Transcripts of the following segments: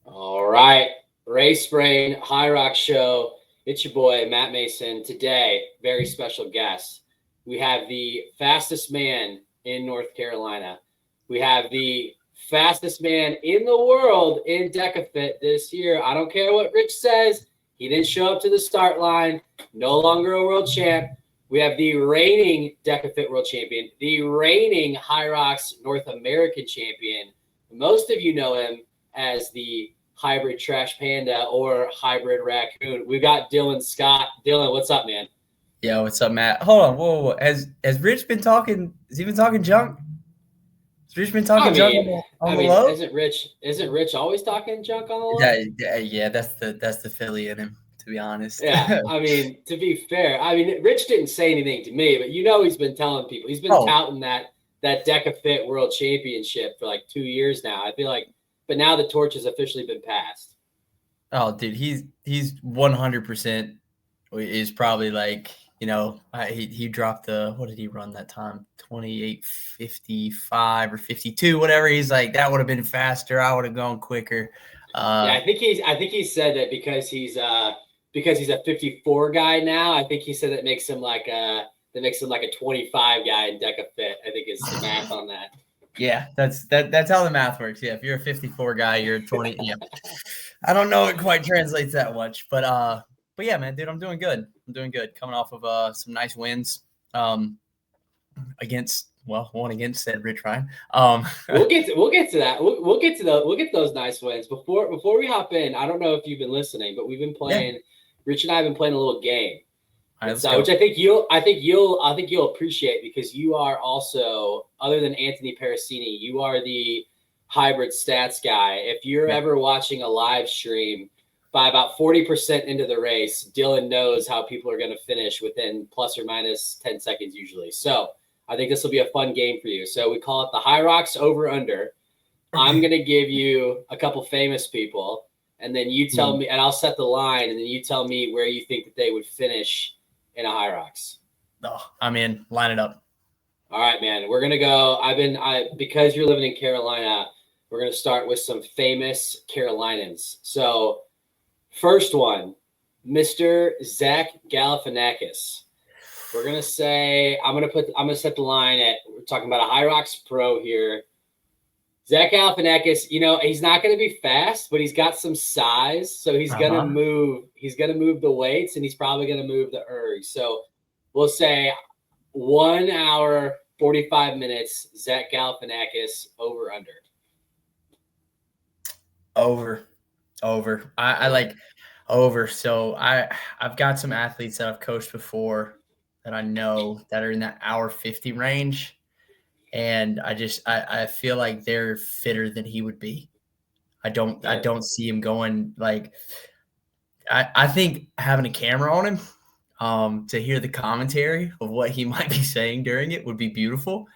All right, Race Brain HYROX show. It's your boy Matt Mason. Today, very special guest. We have the fastest man in North Carolina. We have the fastest man in the world in DEKAFIT this year. I don't care what Rich says. He didn't show up to the start line. No longer a world champ. We have the reigning DEKAFIT world champion, the reigning HYROX North American champion. Most of you know him as the hybrid trash panda or hybrid raccoon. We've got Dylan Scott. Dylan, what's up, man? Yo, what's up, Matt? Hold on, whoa. Has Rich been talking? Has he been talking junk? Has Rich been I talking junk mean, on I the mean, low? isn't Rich always talking junk on the low? Yeah, that's the Philly in him, to be honest. Yeah, I mean, to be fair, I mean, Rich didn't say anything to me, but he's been telling people. He's been Oh, touting that DEKAFIT World Championship for like 2 years now. I feel like, but now the torch has officially been passed. oh, dude, he's 100% is probably like he dropped what did he run that time? 28:55 or 52, whatever. He's like that would have been faster. I would have gone quicker. Yeah, I think he said that because he's a 54 guy now. I think he said that makes him like a 25 guy in DEKAFIT. I think is the math on that. Yeah, that's how the math works. Yeah, if you're a 54 guy, you're a 20. Yeah, I don't know it quite translates that much, but yeah, man, dude, I'm doing good. I'm doing good. Coming off of some nice wins, against one against said Rich Ryan. We'll get to that. We'll get those nice wins before we hop in. I don't know if you've been listening, but we've been Yeah, playing. Rich and I have been playing a little game. all right, let's Which go. I think you'll appreciate because you are also, other than Anthony Parasini, you are the hybrid stats guy. If you're Yeah, ever watching a live stream, by about 40% into the race, Dylan knows how people are going to finish within plus or minus 10 seconds usually. So I think this will be a fun game for you. So we call it the HYROX over under. I'm okay. going to give you a couple famous people, and then you tell Ooh. me, and I'll set the line, and then you tell me where you think that they would finish in a HYROX. Oh, I'm in. Line it up. All right, man. We're gonna go. Because you're living in Carolina, we're gonna start with some famous Carolinians. So first one, Mr. Zach Galifianakis. I'm gonna set the line at, we're talking about a HYROX pro here. Zach Galifianakis, he's not going to be fast, but he's got some size, so he's Uh going to huh. move. He's going to move the weights, and he's probably going to move the ergs. So we'll say 1 hour 45 minutes. Zach Galifianakis over under. Over, over. I like over. So I've got some athletes that I've coached before that I know that are in that hour 50 range. And I feel like they're fitter than he would be. I Yeah, don't see him going like I think having a camera on him, to hear the commentary of what he might be saying during it would be beautiful.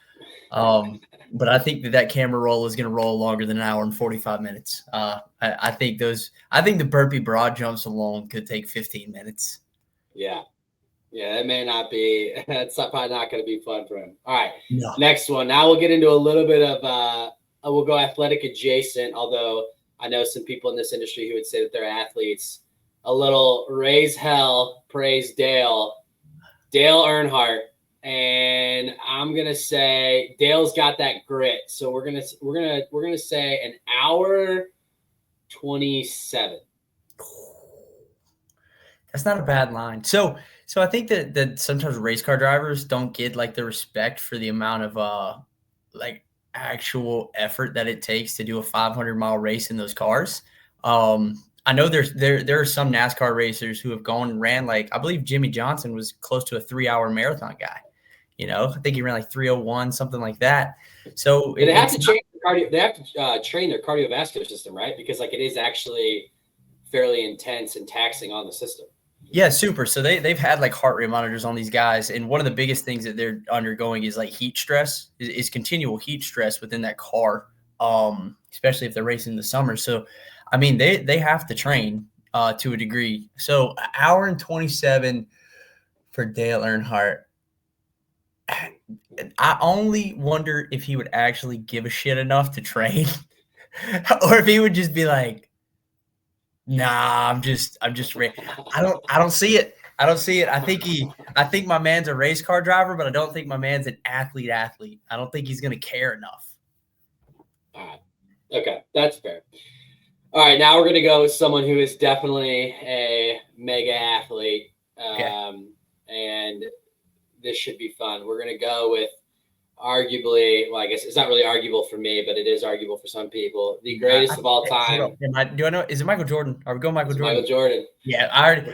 But I think that camera roll is going to roll longer than an hour and 45 minutes. I think the burpee broad jumps alone could take 15 minutes. yeah, yeah. That may not be. That's probably not going to be fun for him. All right, No. next one. Now we'll get into a little bit of. We'll go athletic adjacent. Although I know some people in this industry who would say that they're athletes. A little raise hell, praise Dale. Dale Earnhardt, and I'm gonna say Dale's got that grit. So we're gonna say an hour 27. That's not a bad line. So I think that sometimes race car drivers don't get like the respect for the amount of like actual effort that it takes to do a 500-mile race in those cars. I know there are some NASCAR racers who have gone and ran, like I believe Jimmy Johnson was close to a 3-hour marathon guy. I think he ran like 3:01, something like that. So But they have it's to not. train They have to train their cardiovascular system, right? Because like it is actually fairly intense and taxing on the system. Yeah, super. So they've had like heart rate monitors on these guys, and one of the biggest things that they're undergoing is like heat stress, is continual heat stress within that car, especially if they're racing in the summer. So, I mean, they have to train to a degree. So, an hour and 27 for Dale Earnhardt. I only wonder if he would actually give a shit enough to train, or if he would just be like, Nah, I don't see it. I don't see it. I think my man's a race car driver, but I don't think my man's an athlete. I don't think he's gonna care enough. All right. Okay, that's fair. All right, now we're gonna go with someone who is definitely a mega athlete, Okay. and this should be fun. We're gonna go with arguably, well, I guess it's not really arguable for me, but it is arguable for some people. The greatest of all time. Do I know? Is it Michael Jordan? Are we going Michael It's Jordan? Michael Jordan. Yeah,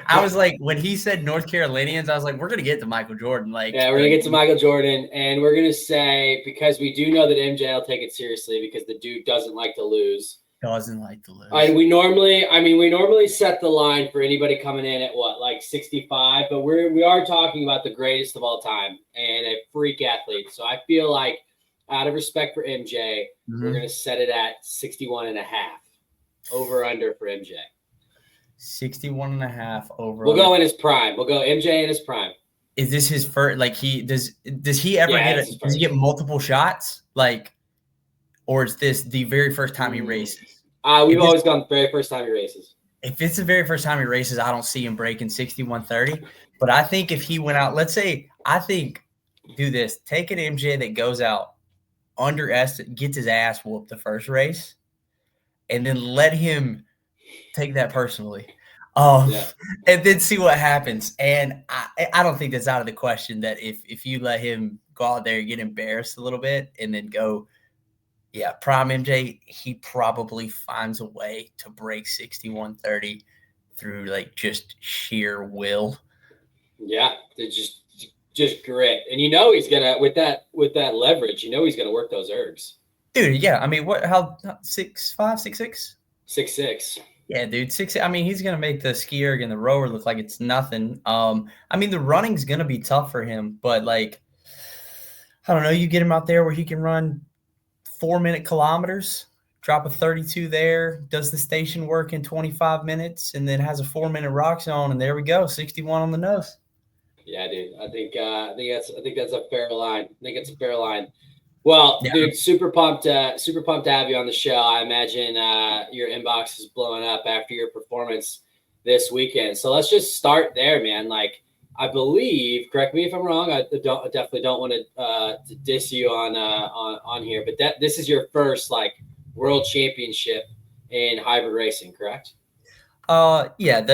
I was like, when he said North Carolinians, I was like, we're gonna get to Michael Jordan. Like, yeah, we're gonna get to Michael Jordan, and we're gonna say, because we do know that MJ will take it seriously because the dude doesn't like to lose. Doesn't like to lose. And we normally set the line for anybody coming in at what, like 65, but we are talking about the greatest of all time and a freak athlete. So I feel like, out of respect for MJ, we're gonna set it at 61 and a half. Over under for MJ. 61 and a half over. We'll go in his prime. We'll go MJ in his prime. Is this his first? Like, does he ever does he get multiple shots? Like, or is this the very first time he races? We've always gone the very first time he races. If it's the very first time he races, I don't see him breaking 61-30. But I think if he went out, let's say, do this. Take an MJ that goes out, gets his ass whooped the first race, and then let him take that personally. And then see what happens. And I don't think that's out of the question that if you let him go out there and get embarrassed a little bit and then go, yeah, prime MJ, he probably finds a way to break 61-30 through like just sheer will. Yeah, just grit. And he's gonna, with that leverage, he's gonna work those ergs. Dude, yeah. I mean, how 6'5", 6'6"? 6'6". Yeah, dude, 6'6". I mean, he's gonna make the ski erg and the rower look like it's nothing. I mean, the running's gonna be tough for him, but like, I don't know, you get him out there where he can run 4-minute kilometers, drop a 32 there, does the station work in 25 minutes, and then has a 4-minute rock zone, and there we go, 61 on the nose. Yeah, dude. I think that's a fair line. I think it's a fair line. Well, yeah. Dude, super pumped to have you on the show. I imagine your inbox is blowing up after your performance this weekend. So let's just start there, man. Like, I believe, correct me if I'm wrong. I definitely don't want to diss you on here, but this is your first like world championship in hybrid racing, correct? Yeah,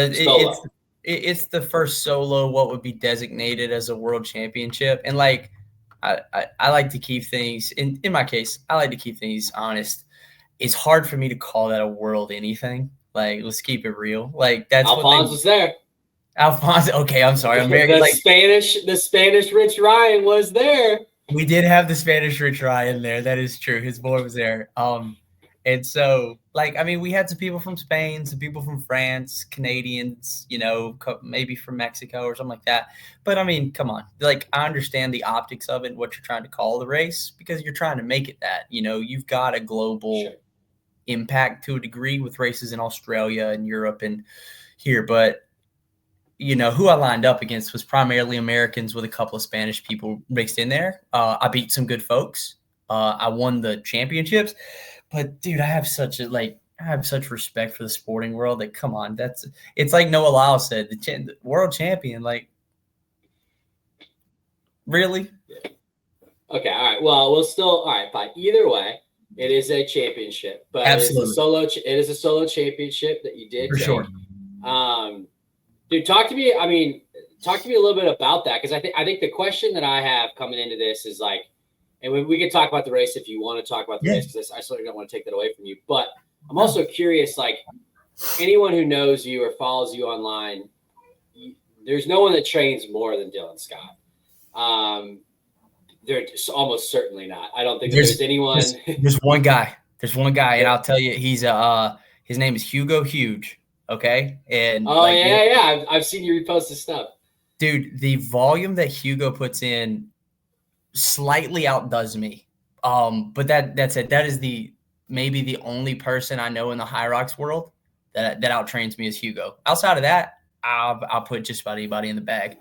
it's the first solo what would be designated as a world championship, and like I like to keep things in my case. I like to keep things honest. It's hard for me to call that a world anything. Like, let's keep it real. Like, that's Alphonse was there. Alphonse, okay, I'm sorry. The Spanish Rich Ryan was there. We did have the Spanish Rich Ryan there. That is true. His boy was there. And so, like, I mean, we had some people from Spain, some people from France, Canadians, maybe from Mexico or something like that. But I mean, come on. Like, I understand the optics of it, what you're trying to call the race, because you're trying to make it that. You've got a global impact to a degree with races in Australia and Europe and here. But who I lined up against was primarily Americans with a couple of Spanish people mixed in there. I beat some good folks. I won the championships, but dude, I have such respect for the sporting world that, come on, it's like Noah Lyles said, the world champion, like, really? Yeah. Okay. All right. Well, all right, fine. Either way, it is a championship, but absolutely. It is a solo championship that you did for take. Sure. Dude, talk to me a little bit about that, because I think the question that I have coming into this is like, and we can talk about the race if you want to talk about the race, because I certainly don't want to take that away from you. But I'm also curious, like, anyone who knows you or follows you online, there's no one that trains more than Dylan Scott. There's almost certainly not. I don't think there's anyone. There's one guy. And I'll tell you, he's his name is Hugo Huge. Okay. And I've seen you repost his stuff. Dude, the volume that Hugo puts in slightly outdoes me. But that's it. That is maybe the only person I know in the HYROX world that outtrains me is Hugo. Outside of that, I'll put just about anybody in the bag.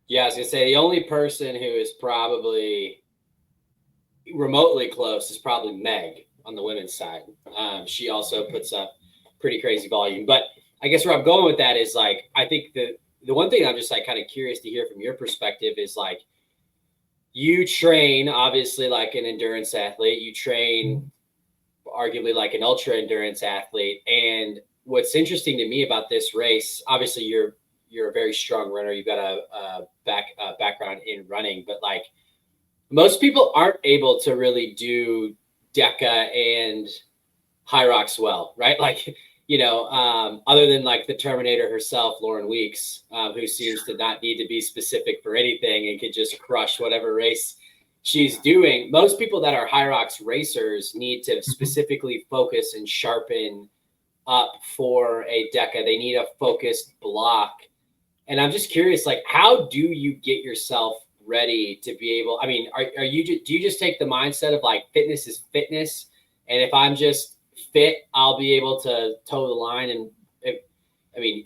Yeah, I was gonna say the only person who is probably remotely close is probably Meg on the women's side. She also puts up pretty crazy volume. But I guess where I'm going with that is like, I think the one thing I'm just like kind of curious to hear from your perspective is like, you train obviously like an endurance athlete, you train arguably like an ultra endurance athlete. And what's interesting to me about this race, obviously you're a very strong runner. You've got a background in running, but like most people aren't able to really do DEKA and HYROX well, right? Like, other than like the Terminator herself, Lauren Weeks, who seems to not need to be specific for anything and could just crush whatever race she's doing. Most people that are HYROX racers need to specifically focus and sharpen up for a DEKA. They need a focused block. And I'm just curious, like, how do you get yourself ready to be able, I mean, do you just take the mindset of like fitness is fitness? And if I'm just fit, I'll be able to toe the line and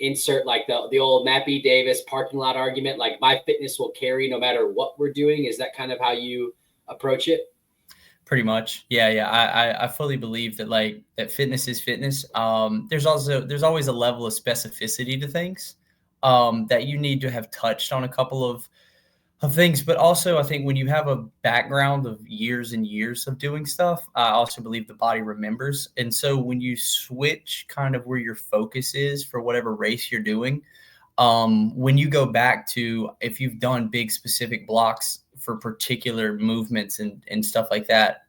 insert like the old Matt B. Davis parking lot argument, like my fitness will carry no matter what we're doing. Is that kind of how you approach it? Pretty much. Yeah. I fully believe that like that fitness is fitness. There's always a level of specificity to things that you need to have touched on a couple of things. But also I think when you have a background of years and years of doing stuff, I also believe the body remembers. And so when you switch kind of where your focus is for whatever race you're doing, when you go back to, if you've done big specific blocks for particular movements and stuff like that,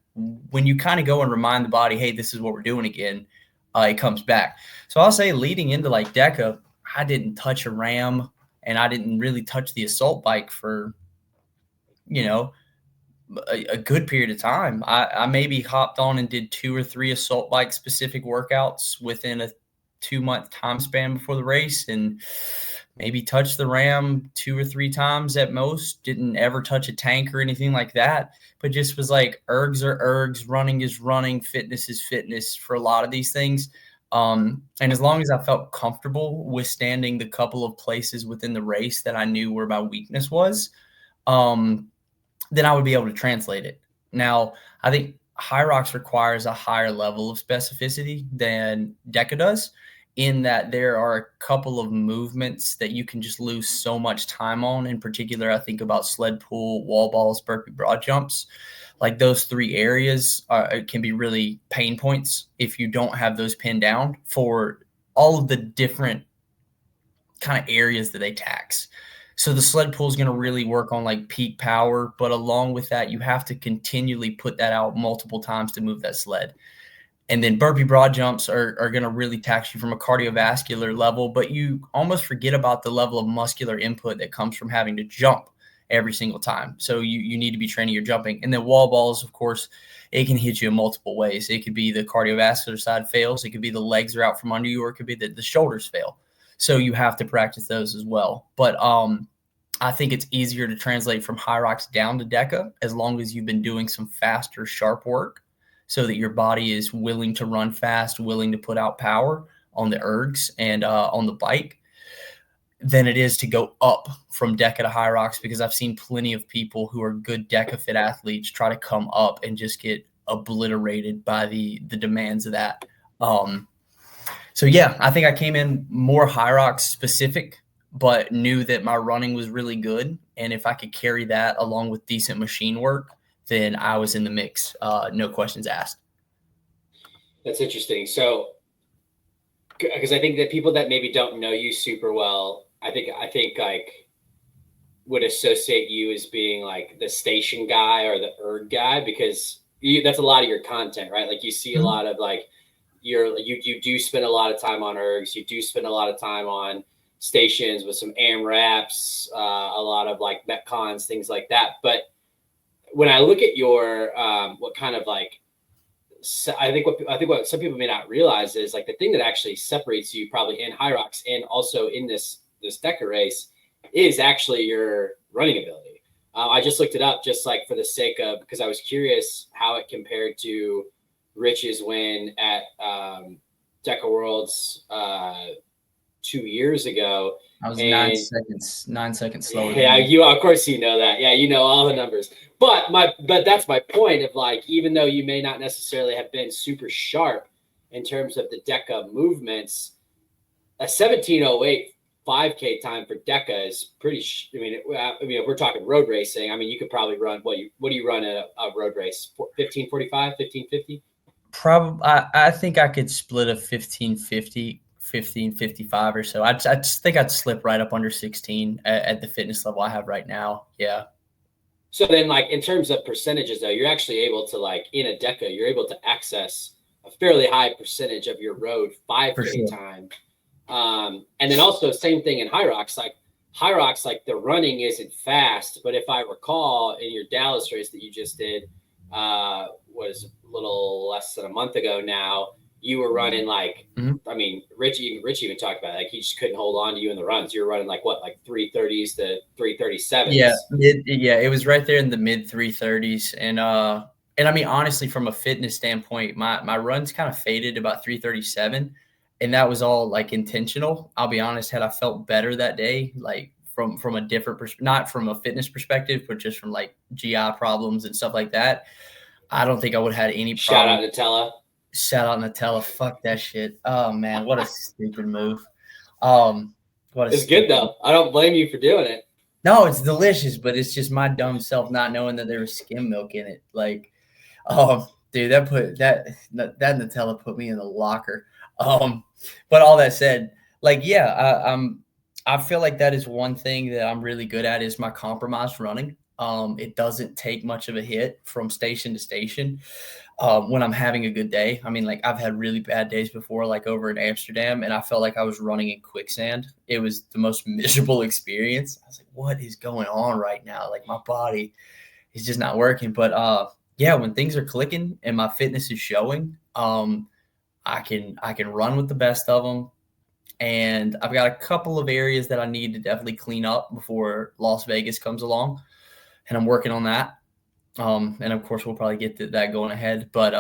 when you kind of go and remind the body, hey, this is what we're doing again, it comes back. So I'll say leading into like DEKA, I didn't touch a ram and I didn't really touch the assault bike for, a good period of time. I maybe hopped on and did 2 or 3 assault bike specific workouts within a 2-month time span before the race, and maybe touched the ram 2 or 3 times at most. Didn't ever touch a tank or anything like that, but just was like, ergs are ergs, running is running, fitness is fitness for a lot of these things. And as long as I felt comfortable withstanding the couple of places within the race that I knew where my weakness was, then I would be able to translate it. Now, I think HYROX requires a higher level of specificity than DEKA does, in that there are a couple of movements that you can just lose so much time on. In particular, I think about sled pull, wall balls, burpee broad jumps. Like those 3 areas can be really pain points if you don't have those pinned down for all of the different kind of areas that they tax. So the sled pull is going to really work on like peak power, but along with that, you have to continually put that out multiple times to move that sled. And then burpee broad jumps are going to really tax you from a cardiovascular level, but you almost forget about the level of muscular input that comes from having to jump every single time. So you need to be training your jumping. And then wall balls, of course, it can hit you in multiple ways. It could be the cardiovascular side fails. It could be the legs are out from under you, or it could be the shoulders fail. So you have to practice those as well. But I think it's easier to translate from HYROX down to DEKA as long as you've been doing some faster, sharp work, so that your body is willing to run fast, willing to put out power on the ergs and on the bike, than it is to go up from DEKA to HYROX, because I've seen plenty of people who are good DEKA-fit athletes try to come up and just get obliterated by the demands of that. So yeah, I think I came in more HYROX specific, but knew that my running was really good. And if I could carry that along with decent machine work, then I was in the mix. No questions asked. That's interesting. So, because I think that people that maybe don't know you super well, I think like would associate you as being like the station guy or the erg guy, because that's a lot of your content, right? Like you see a lot of like, you do spend a lot of time on ergs. You do spend a lot of time on stations with some AMRAPs, a lot of like Metcons, things like that. But when I look at your, what kind of like, I think what some people may not realize is like the thing that actually separates you probably in HYROX and also in this DEKA race is actually your running ability. I just looked it up just like for the sake of, because I was curious how it compared to Rich's win at DEKA Worlds 2 years ago. I was 9 seconds slower. Yeah, you of course you know that. Yeah, you know all the numbers. But that's my point of like, even though you may not necessarily have been super sharp in terms of the DEKA movements, a 17:08 5K time for Deka is pretty. I mean, if we're talking road racing, I mean, you could probably run what do you run a road race? 15:45, 15:50. Probably, I think I could split a 15:50, 15:55 or so. I just think I'd slip right up under 16 at the fitness level I have right now. Yeah. So then, like in terms of percentages, though, you're actually able to in a Deka, you're able to access a fairly high percentage of your road 5K sure. time. And then also same thing in HYROX. Like HYROX, like the running isn't fast, but if I recall in your Dallas race that you just did, was a little less than a month ago now, you were running like, I mean, Rich even talked about it, like he just couldn't hold on to you in the runs. You were running like what, like 3:30s to 3:37s. Yeah, it was right there in the mid 3:30s, and I mean honestly, from a fitness standpoint, my runs kind of faded about 3:37, and that was all like intentional. I'll be honest, had I felt better that day, like from a different not from a fitness perspective, but just from like GI problems and stuff like that, I don't think I would have had any Shout problem. out Nutella. Shout out Nutella. Fuck that shit. Oh man, what a stupid move. What a It's good though. I don't blame you for doing it. No, it's delicious, but it's just my dumb self not knowing that there was skim milk in it. Like, dude, that Nutella put me in the locker. But all that said, like, yeah, I feel like that is one thing that I'm really good at is my compromised running. It doesn't take much of a hit from station to station. When I'm having a good day. I mean, like I've had really bad days before, like over in Amsterdam, and I felt like I was running in quicksand. It was the most miserable experience. I was like, what is going on right now? Like my body is just not working. But yeah, when things are clicking and my fitness is showing, I can run with the best of them. And I've got a couple of areas that I need to definitely clean up before Las Vegas comes along. And I'm working on that. And of course, we'll probably get to that going ahead. But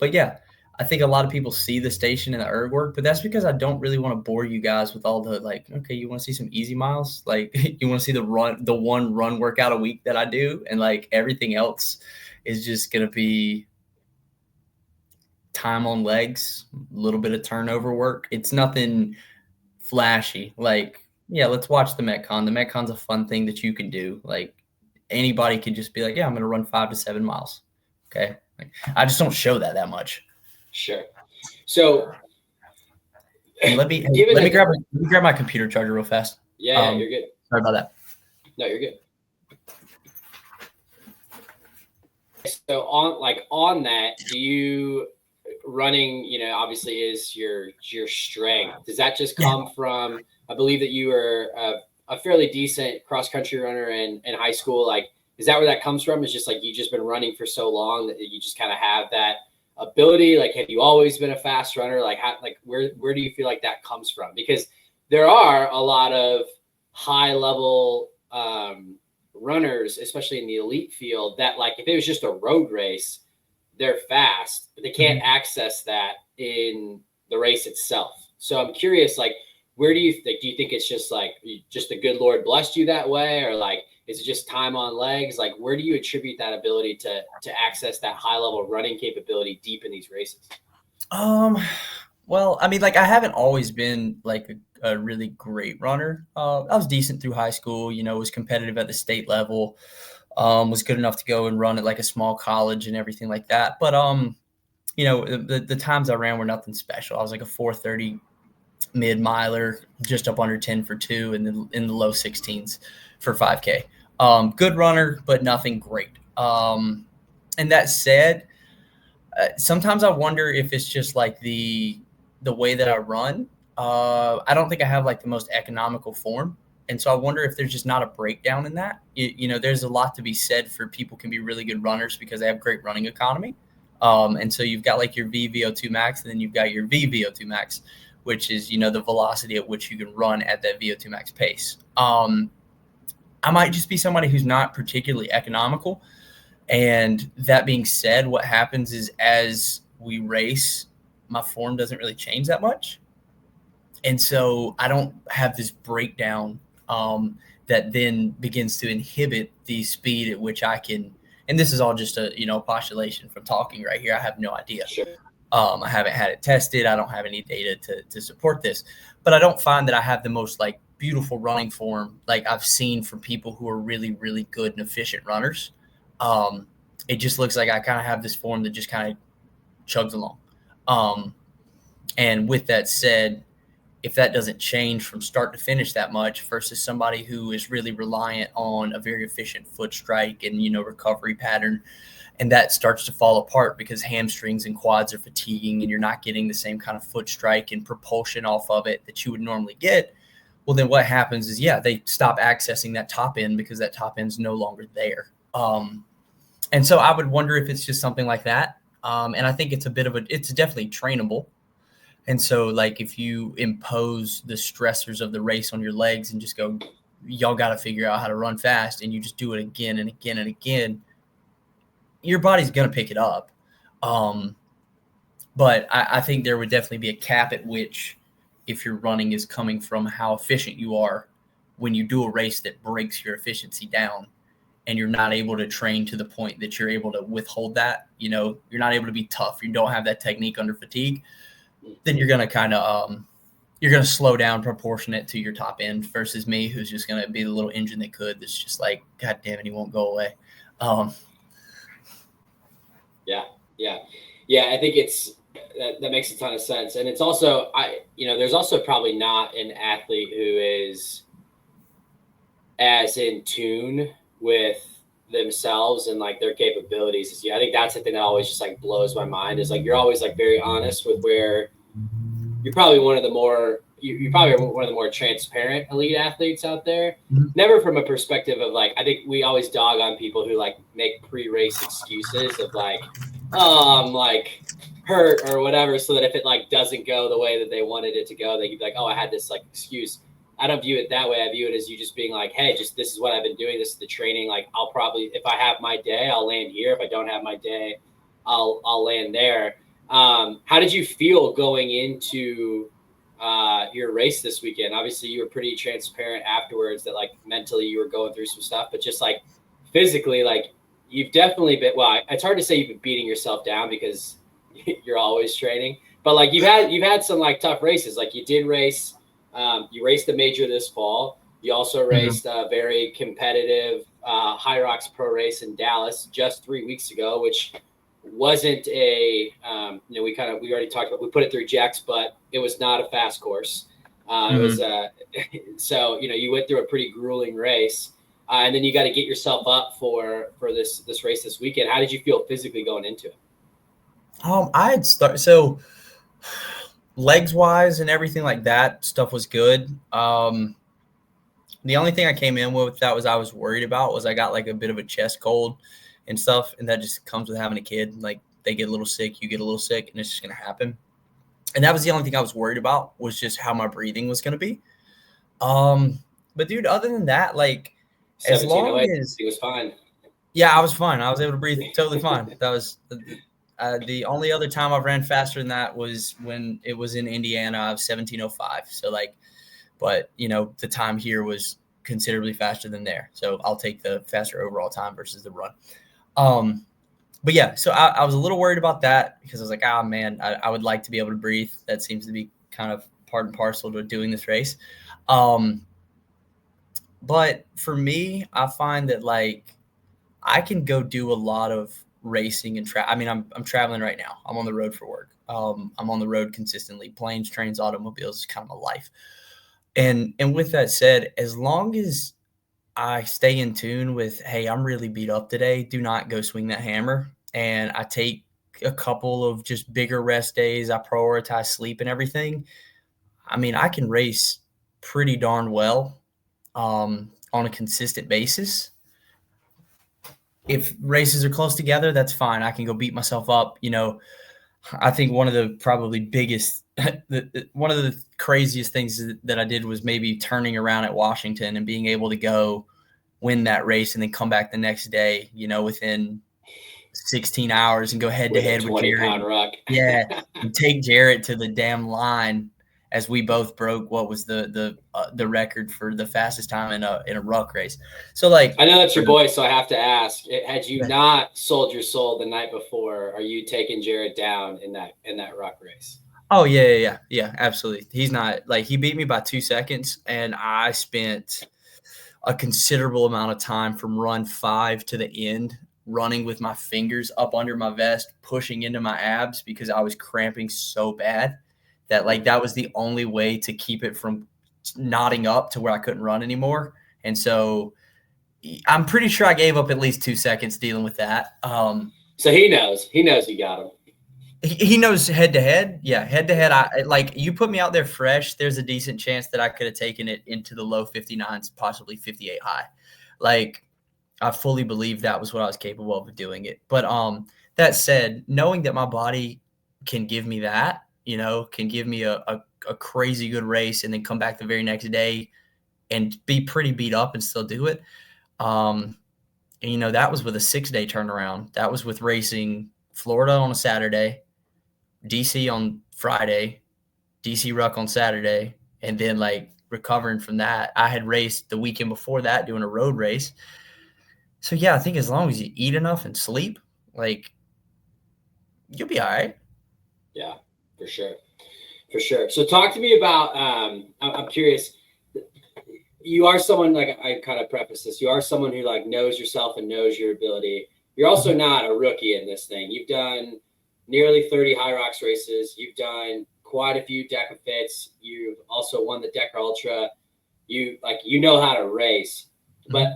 yeah, I think a lot of people see the station and the erg work, but that's because I don't really want to bore you guys with all the like, okay, you want to see some easy miles? Like you want to see the one run workout a week that I do, and like everything else is just gonna be time on legs, a little bit of turnover work. It's nothing flashy. Like, yeah, let's watch the Metcon. The Metcon's a fun thing that you can do. Like anybody could just be like, yeah, I'm going to run 5 to 7 miles. Okay. Like, I just don't show that much. Sure. So let me grab my computer charger real fast. Yeah, you're good. Sorry about that. No, you're good. So on that, do you running, obviously is your strength. Does that just come from, I believe that you were a fairly decent cross-country runner in high school. Like, is that where that comes from? It's just like you just been running for so long that you just kind of have that ability? Like, have you always been a fast runner? Like, where do you feel like that comes from? Because there are a lot of high-level runners, especially in the elite field, that like if it was just a road race, they're fast, but they can't access that in the race itself. So I'm curious, like, where do you think? Do you think it's just like just the good Lord blessed you that way, or like is it just time on legs? Like, where do you attribute that ability to access that high level running capability deep in these races? Well, I mean, like I haven't always been like a really great runner. I was decent through high school. Was competitive at the state level. Was good enough to go and run at like a small college and everything like that. But the times I ran were nothing special. I was like a 4:30 mid miler, just up under 10 for 2, and then in the low 16s for 5K. Good runner, but nothing great. And that said, sometimes I wonder if it's just like the way that I run. I don't think I have like the most economical form. And so I wonder if there's just not a breakdown in that. There's a lot to be said for people can be really good runners because they have great running economy. And so you've got like your VVO2 max, and then you've got your VVO2 max, which is, the velocity at which you can run at that VO2 max pace. I might just be somebody who's not particularly economical. And that being said, what happens is as we race, my form doesn't really change that much. And so I don't have this breakdown that then begins to inhibit the speed at which I can, and this is all just a, postulation from talking right here. I have no idea. Sure. I haven't had it tested. I don't have any data to support this, but I don't find that I have the most like beautiful running form like I've seen from people who are really, really good and efficient runners. It just looks like I kind of have this form that just kind of chugs along. And with that said, if that doesn't change from start to finish that much versus somebody who is really reliant on a very efficient foot strike and, recovery pattern, and that starts to fall apart because hamstrings and quads are fatiguing and you're not getting the same kind of foot strike and propulsion off of it that you would normally get, well, then what happens is, they stop accessing that top end because that top end's no longer there. And so I would wonder if it's just something like that. And I think it's it's definitely trainable. And so, like, if you impose the stressors of the race on your legs and just go, y'all got to figure out how to run fast, and you just do it again and again and again, your body's going to pick it up. But I think there would definitely be a cap at which, if your running is coming from how efficient you are, when you do a race that breaks your efficiency down and you're not able to train to the point that you're able to withhold that, you're not able to be tough, you don't have that technique under fatigue, then you're going to kind of you're going to slow down proportionate to your top end versus me, who's just going to be the little engine that could, that's just like, God damn it, he won't go away. Yeah. I think that makes a ton of sense. And it's also, there's also probably not an athlete who is as in tune with themselves and like their capabilities as you. I think that's the thing that always just like blows my mind, is like, you're always like very honest with where you're probably one of the more transparent elite athletes out there. Mm-hmm. Never from a perspective of like, I think we always dog on people who like make pre-race excuses of like, oh, I'm like hurt or whatever, so that if it like doesn't go the way that they wanted it to go, they could be like, oh, I had this like excuse. I don't view it that way. I view it as you just being like, hey, just this is what I've been doing. This is the training. Like, I'll probably, if I have my day, I'll land here. If I don't have my day, I'll land there. How did you feel going into your race this weekend? Obviously, you were pretty transparent afterwards that like mentally you were going through some stuff, but just like physically, like you've definitely been, well, it's hard to say you've been beating yourself down because you're always training, but like you've had some like tough races. Like you did race. You raced a major this fall. You also raced a very competitive HYROX pro race in Dallas just 3 weeks ago, which wasn't a, we already talked about, we put it through Jex, but it was not a fast course. It was, so, you went through a pretty grueling race and then you got to get yourself up for this race this weekend. How did you feel physically going into it? So legs wise and everything like that stuff was good. The only thing I came in with that I was worried about was I got like a bit of a chest cold and stuff. And that just comes with having a kid. Like they get a little sick, you get a little sick, and it's just going to happen. And that was the only thing I was worried about, was just how my breathing was going to be. But dude, other than that, like as long as it was fine. Yeah, I was fine. I was able to breathe totally fine. That was the only other time I've ran faster than that was when it was in Indiana. I was 17:05. So like, but the time here was considerably faster than there. So I'll take the faster overall time versus the run. But yeah, so I was a little worried about that because I was like, man, I would like to be able to breathe. That seems to be kind of part and parcel to doing this race. But for me, I find that like I can go do a lot of racing and I'm traveling right now. I'm on the road for work. I'm on the road consistently. Planes, trains, automobiles is kind of my life. And with that said, as long as I stay in tune with, hey, I'm really beat up today, do not go swing that hammer. And I take a couple of just bigger rest days. I prioritize sleep and everything. I mean, I can race pretty darn well on a consistent basis. If races are close together, that's fine. I can go beat myself up. I think one of the probably biggest, one of the craziest things that I did was maybe turning around at Washington and being able to go win that race and then come back the next day, within 16 hours and go head to head with Jarrett. Ruck. Yeah. And take Jarrett to the damn line as we both broke what was the record for the fastest time in a ruck race. So like, I know that's your boy, so I have to ask: had you not sold your soul the night before, are you taking Jared down in that ruck race? Oh yeah, absolutely. He's not like, he beat me by 2 seconds, and I spent a considerable amount of time from run 5 to the end running with my fingers up under my vest, pushing into my abs because I was cramping so bad that like that was the only way to keep it from knotting up to where I couldn't run anymore. And so I'm pretty sure I gave up at least 2 seconds dealing with that. So he knows you got him. He knows head to head. Yeah, head to head. I like, you put me out there fresh, there's a decent chance that I could have taken it into the low 59s, possibly 58 high. Like, I fully believe that was what I was capable of doing it. But that said, knowing that my body can give me that, can give me a crazy good race and then come back the very next day and be pretty beat up and still do it. And that was with a 6-day turnaround. That was with racing Florida on a Saturday, DC on Friday, DC Ruck on Saturday, and then like recovering from that. I had raced the weekend before that doing a road race. So yeah, I think as long as you eat enough and sleep, like, you'll be all right. Yeah, for sure. For sure. So talk to me about, I'm curious, you are someone, like I kind of preface this, you are someone who like knows yourself and knows your ability. You're also not a rookie in this thing. You've done nearly 30 HYROX races. You've done quite a few DEKAFITs. You've also won the Deka Ultra. You know how to race. But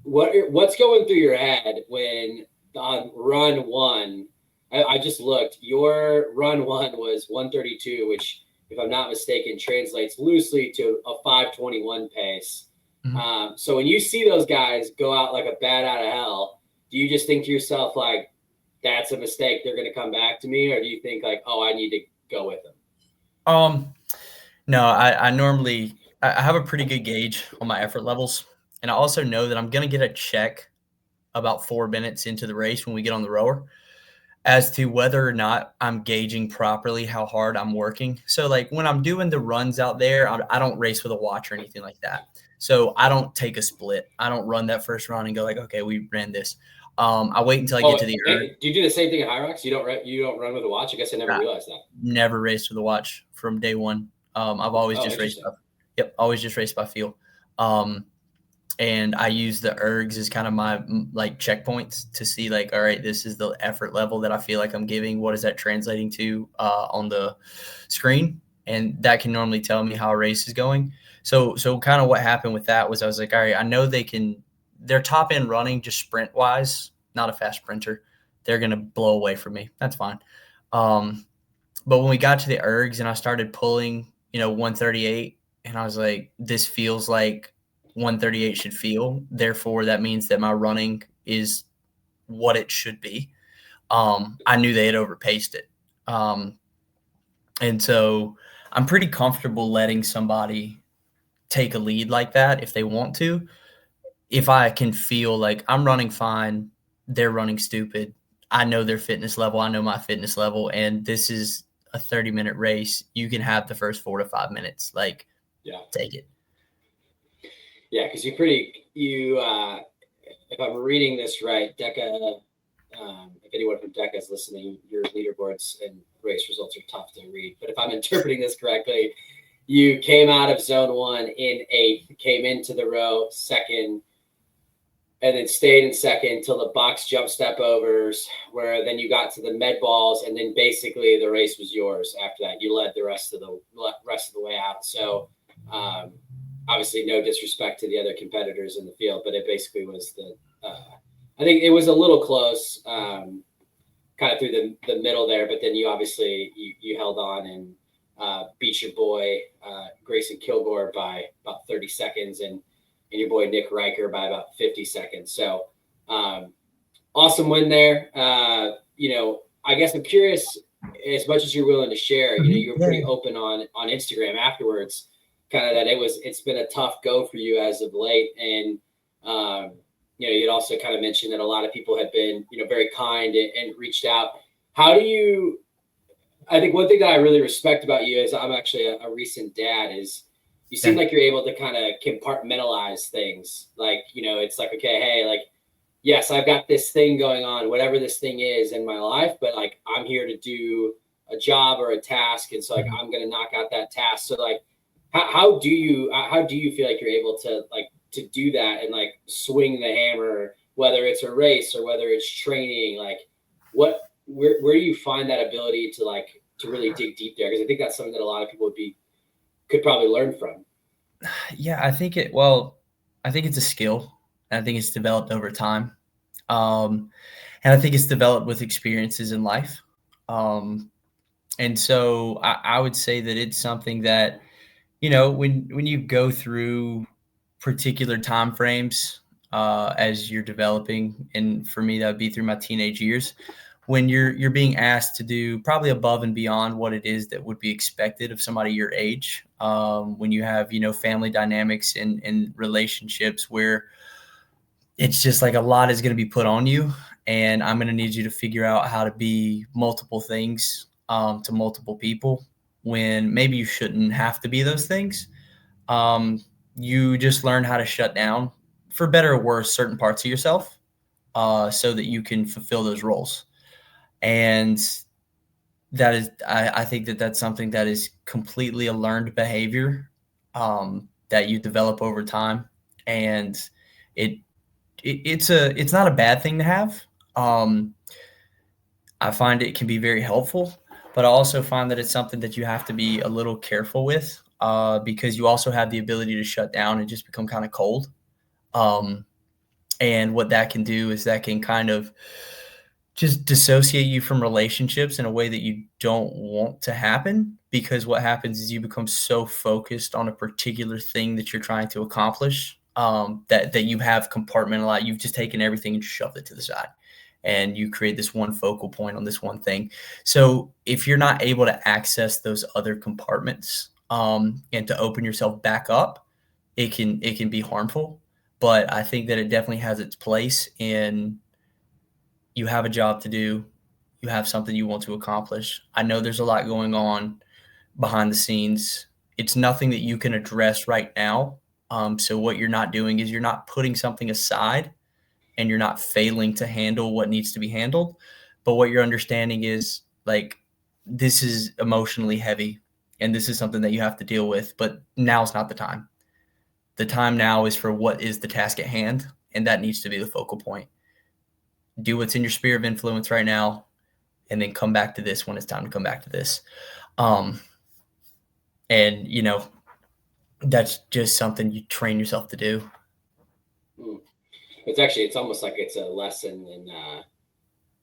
what's going through your head when on run 1, I just looked, your run 1 was 132, which, if I'm not mistaken, translates loosely to a 521 pace. So when you see those guys go out like a bat out of hell, do you just think to yourself, like, that's a mistake, they're going to come back to me? Or do you think like, oh, I need to go with them? No, I have a pretty good gauge on my effort levels. And I also know that I'm going to get a check about 4 minutes into the race when we get on the rower as to whether or not I'm gauging properly how hard I'm working. So like when I'm doing the runs out there, I don't race with a watch or anything like that. So I don't take a split. I don't run that first run and go like, okay, we ran this. I wait until I get to the erg. Do you do the same thing at HYROX? You don't run with a watch? I guess I never realized that. Never raced with a watch from day one. I've always just raced. Always just raced by feel. And I use the ergs as kind of my like checkpoints to see like, all right, this is the effort level that I feel like I'm giving. What is that translating to on the screen? And that can normally tell me how a race is going. So kind of what happened with that was I was like, all right, I know they're top end running just sprint wise, not a fast sprinter. They're going to blow away from me. That's fine. But when we got to the ergs and I started pulling, 138, and I was like, this feels like 138 should feel. Therefore, that means that my running is what it should be. I knew they had overpaced it. And so I'm pretty comfortable letting somebody take a lead like that if they want to. If I can feel like I'm running fine, they're running stupid. I know their fitness level. I know my fitness level. And this is a 30-minute race. You can have the first 4 to 5 minutes. Like, take it. Yeah, because if I'm reading this right, Deka, if anyone from Deka is listening, your leaderboards and race results are tough to read. But if I'm interpreting this correctly, you came out of zone 1 in 8th, came into the row 2nd, and then stayed in 2nd until the box jump step overs, where then you got to the med balls, and then basically the race was yours after that. You led the rest of the way out. So obviously no disrespect to the other competitors in the field, but it basically was I think it was a little close, kind of through the middle there, but then you obviously you held on and beat your boy Grayson Kilgore by about 30 seconds and your boy Nick Riker by about 50 seconds. So awesome win there. I guess I'm curious, as much as you're willing to share, you're pretty open on Instagram afterwards, kind of that it's been a tough go for you as of late. And, you'd also kind of mentioned that a lot of people have been, very kind and reached out. How do you, I think one thing that I really respect about you is I'm actually a recent dad is you seem Yeah. like you're able to kind of compartmentalize things. Like, it's like, okay, hey, like, yes, I've got this thing going on, whatever this thing is in my life, but like I'm here to do a job or a task. And so like Mhm. I'm gonna knock out that task. So like how do you feel like you're able to like to do that and like swing the hammer, whether it's a race or whether it's training, like where do you find that ability to like to really dig deep there? Because I think that's something that a lot of people could probably learn from. Yeah, I think it's a skill. I think it's developed over time. Um, and I think it's developed with experiences in life. Um, and so I would say that it's something that, when you go through particular time frames as you're developing, and for me that would be through my teenage years, when you're being asked to do probably above and beyond what it is that would be expected of somebody your age, when you have family dynamics and relationships where it's just like a lot is going to be put on you, and I'm going to need you to figure out how to be multiple things to multiple people when maybe you shouldn't have to be those things. um, you just learn how to shut down, for better or worse, certain parts of yourself, so that you can fulfill those roles. And that is, I think that that's something that is completely a learned behavior, that you develop over time. And it, it's not a bad thing to have. Um, I find it can be very helpful, but I also find that it's something that you have to be a little careful with, because you also have the ability to shut down and just become kind of cold. Um, and what that can do is that can kind of just dissociate you from relationships in a way that you don't want to happen, because what happens is you become so focused on a particular thing that you're trying to accomplish, that you have compartmentalized. You've just taken everything and shoved it to the side, and you create this one focal point on this one thing. So if you're not able to access those other compartments, and to open yourself back up, it can be harmful. But I think that it definitely has its place in, you have a job to do, you have something you want to accomplish. I know there's a lot going on behind the scenes. It's nothing that you can address right now. So what you're not doing is you're not putting something aside, and you're not failing to handle what needs to be handled. But what you're understanding is, like, this is emotionally heavy, and this is something that you have to deal with. But now's not the time. The time now is for what is the task at hand, and that needs to be the focal point. Do what's in your sphere of influence right now, and then come back to this when it's time to come back to this. Um, and that's just something you train yourself to do. Hmm. It's almost like it's a lesson in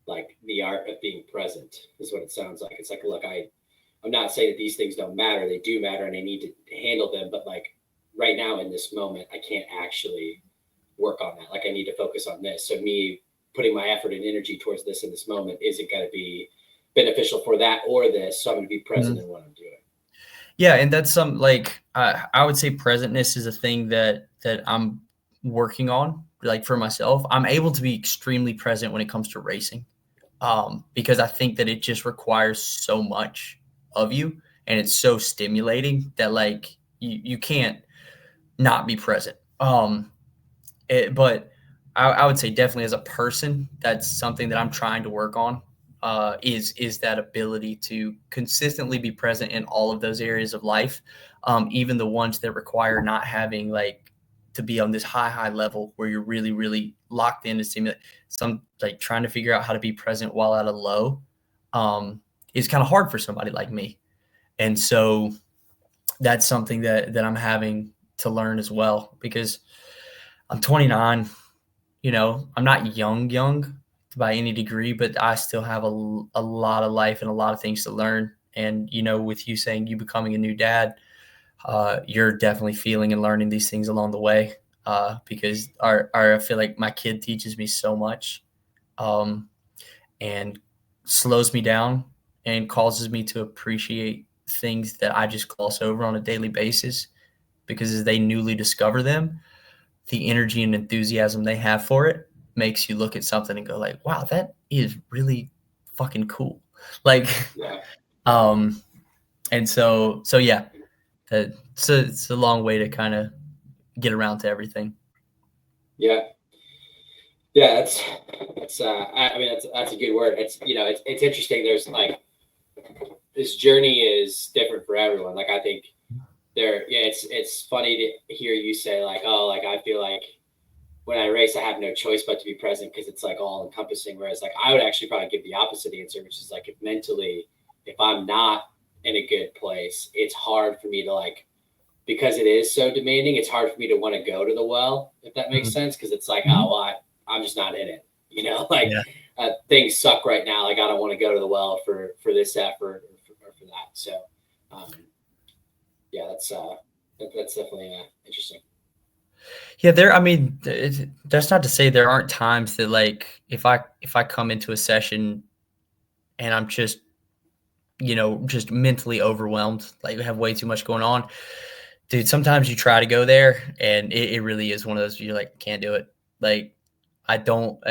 like the art of being present is what it sounds like. It's like, look, I'm not saying that these things don't matter. They do matter and I need to handle them. But like right now in this moment, I can't actually work on that. Like I need to focus on this. So me putting my effort and energy towards this in this moment isn't going to be beneficial for that or this. So I'm going to be present Mhm. in what I'm doing. Yeah, and that's some, like, I would say presentness is a thing that I'm working on. Like, for myself, I'm able to be extremely present when it comes to racing, because I think that it just requires so much of you, and it's so stimulating that, like, you can't not be present. But I would say definitely as a person, that's something that I'm trying to work on. Is that ability to consistently be present in all of those areas of life, even the ones that require not having, like, to be on this high level where you're really really locked in to stimulate. Some, like, trying to figure out how to be present while at a low, is kind of hard for somebody like me, and so that's something that I'm having to learn as well, because I'm 29. I'm not young by any degree, but I still have a lot of life and a lot of things to learn. And, with you saying you becoming a new dad, you're definitely feeling and learning these things along the way, because I feel like my kid teaches me so much, um, and slows me down and causes me to appreciate things that I just gloss over on a daily basis, because as they newly discover them, the energy and enthusiasm they have for it makes you look at something and go, like, wow, that is really fucking cool. Like, Yeah. And so yeah, it's a long way to kind of get around to everything. Yeah. Yeah, I mean that's a good word. It's interesting. There's like this journey is different for everyone. Like I think it's funny to hear you say like, oh, like I feel like when I race I have no choice but to be present because it's like all encompassing. Whereas like I would actually probably give the opposite answer, which is like if I'm not in a good place, it's hard for me to like because it is so demanding, it's hard for me to want to go to the well, if that makes sense. Because it's like, oh, well, I'm just not in it. Like Yeah. things suck right now. Like I don't want to go to the well for this effort or for that. So, yeah, that's definitely interesting. Yeah, I mean, that's not to say there aren't times that like if I come into a session and I'm just just mentally overwhelmed, like have way too much going on, dude. Sometimes you try to go there, and it really is one of those you're like can't do it. Like I don't.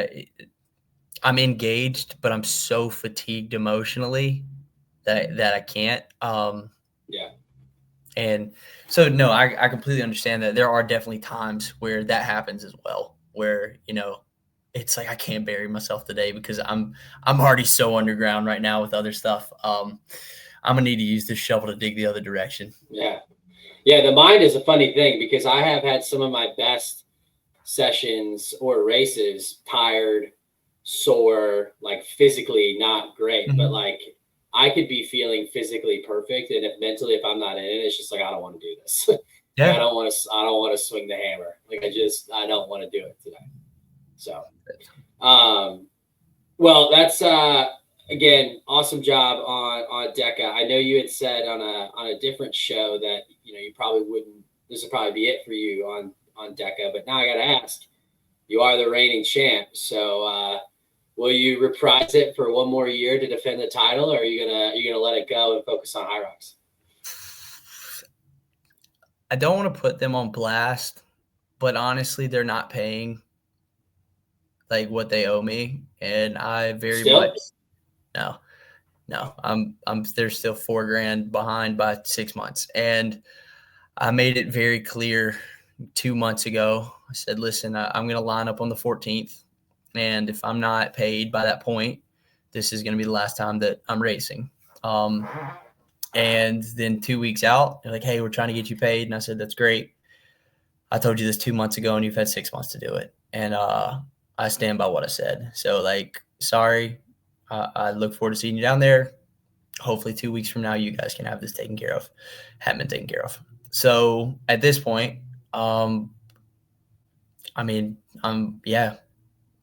I'm engaged, but I'm so fatigued emotionally that I can't. Yeah. And so, no, I completely understand that there are definitely times where that happens as well, where, it's like I can't bury myself today because I'm already so underground right now with other stuff. I'm gonna need to use this shovel to dig the other direction. Yeah. Yeah. The mind is a funny thing because I have had some of my best sessions or races tired, sore, like physically not great, but like I could be feeling physically perfect, and if I'm not in it, it's just like I don't want to do this. Like Yeah. I don't want to swing the hammer. Like I don't want to do it today. So, well, that's again awesome job on Deka. I know you had said on a different show that you probably wouldn't. This would probably be it for you on Deka, but now I got to ask. You are the reigning champ, so will you reprise it for one more year to defend the title, or are you gonna let it go and focus on HYROX? I don't want to put them on blast, but honestly, they're not paying like what they owe me, and I very much Still? no. No, I'm they're still $4,000 behind by 6 months. And I made it very clear 2 months ago. I said, "Listen, I'm going to line up on the 14th, and if I'm not paid by that point, this is going to be the last time that I'm racing." And then 2 weeks out, they're like, "Hey, we're trying to get you paid." And I said, "That's great. I told you this 2 months ago, and you've had 6 months to do it." And I stand by what I said. So, like, sorry. I look forward to seeing you down there. Hopefully 2 weeks from now, you guys can have this taken care of, have been taken care of. So at this point, I mean, I'm kind